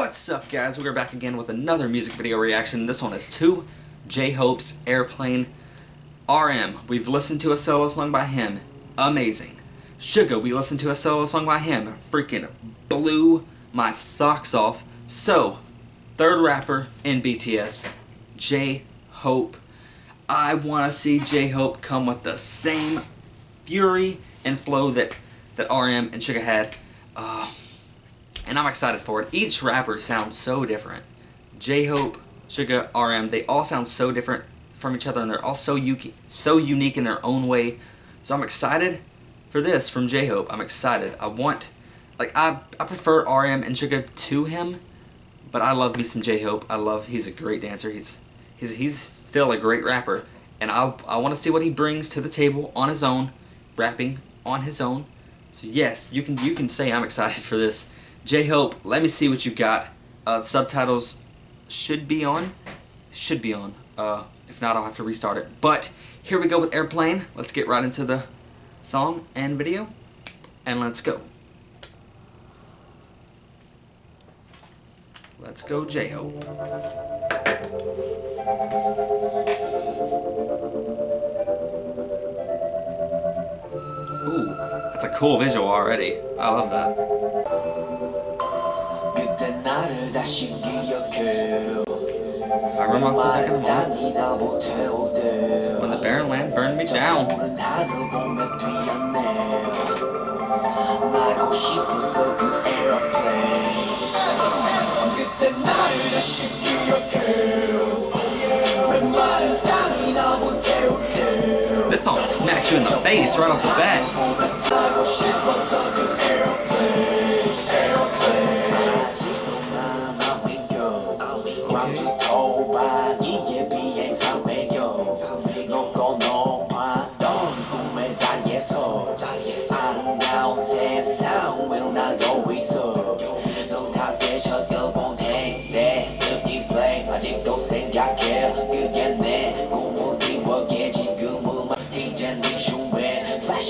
What's up, guys? We're back again with another music video reaction. This one is to J-Hope's Airplane. RM, we've listened to a solo song by him. Amazing. Suga, we listened to a solo song by him. Freaking blew my socks off. So, third rapper in BTS, J-Hope. I want to see J-Hope come with the same fury and flow that RM and Suga had. And I'm excited for it. Each rapper sounds so different. J-Hope, Suga, RM, they all sound so different from each other, and they're all so unique in their own way. So I'm excited for this from J-Hope. I'm excited. I prefer RM and Suga to him, but I love me some J-Hope. He's a great dancer. He's still a great rapper, and I want to see what he brings to the table on his own, rapping on his own. So yes, you can say I'm excited for this. J-Hope, let me see what you got. Subtitles should be on. If not, I'll have to restart it. But here we go with Airplane. Let's get right into the song and video, and let's go. Let's go, J-Hope. Ooh, that's a cool visual already. I love that. I remember myself back in the moment when the barren land burned me down. This song smacks you in the face right off the bat.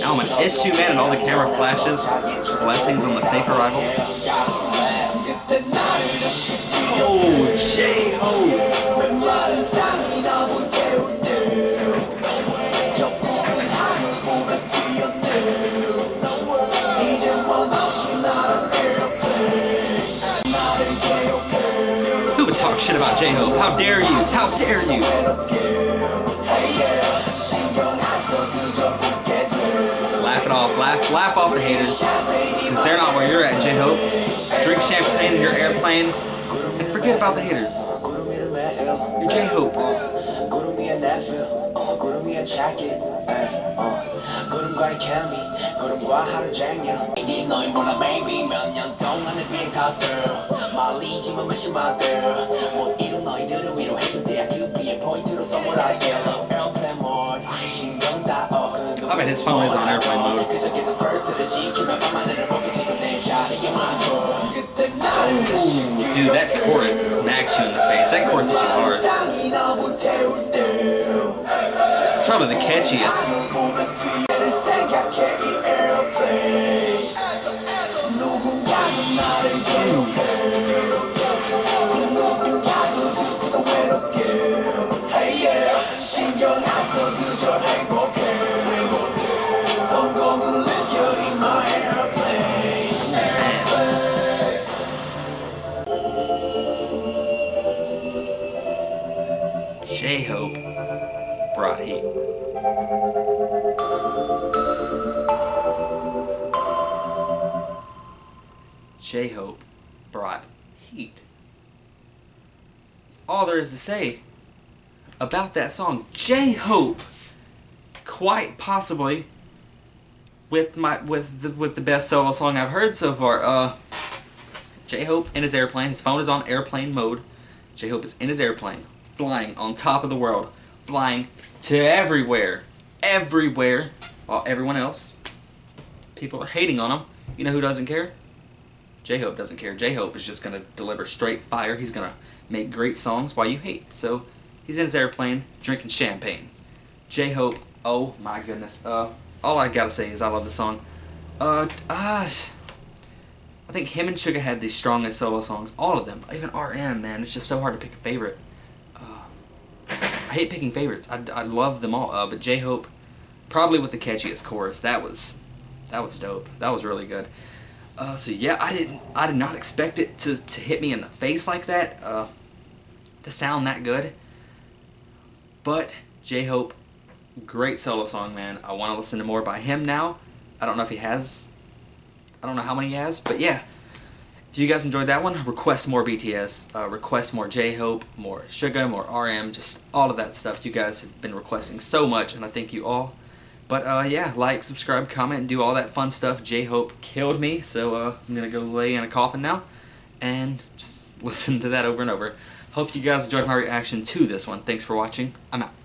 I'm an issue man, and all the camera flashes. Blessings on the safe arrival. Oh, J-Hope. Who would talk shit about J-Hope? How dare you? How dare you? Laugh it off. Laugh off the haters. Because they're not where you're at, J-Hope. Drink champagne in your airplane and forget about the haters. You're J-Hope. I bet his phone is on airplane mode. Ooh, dude, that chorus smacks you in the face. That chorus hits you hard. Probably the catchiest. J-Hope brought heat. J-Hope brought heat. That's all there is to say about that song. J-Hope, quite possibly with the best solo song I've heard so far. J-Hope in his airplane. His phone is on airplane mode. J-Hope is in his airplane, flying on top of the world, flying to everywhere, while everyone else, people are hating on him. You know who doesn't care? J-Hope doesn't care. J-Hope is just going to deliver straight fire. He's going to make great songs while you hate. So, he's in his airplane, drinking champagne. J-Hope, oh my goodness. All I gotta say is I love the song. I think him and Suga had the strongest solo songs. All of them. Even RM, man. It's just so hard to pick a favorite. I hate picking favorites. I love them all. But J-Hope, probably with the catchiest chorus. That was dope. That was really good. So yeah, I did not expect it to hit me in the face like that. To sound that good. But J-Hope, great solo song, man. I want to listen to more by him now. I don't know if he has. I don't know how many he has, but yeah. If you guys enjoyed that one, request more BTS, request more J-Hope, more Suga, more RM, just all of that stuff. You guys have been requesting so much, and I thank you all. But yeah, like, subscribe, comment, and do all that fun stuff. J-Hope killed me, so I'm going to go lay in a coffin now and just listen to that over and over. Hope you guys enjoyed my reaction to this one. Thanks for watching. I'm out.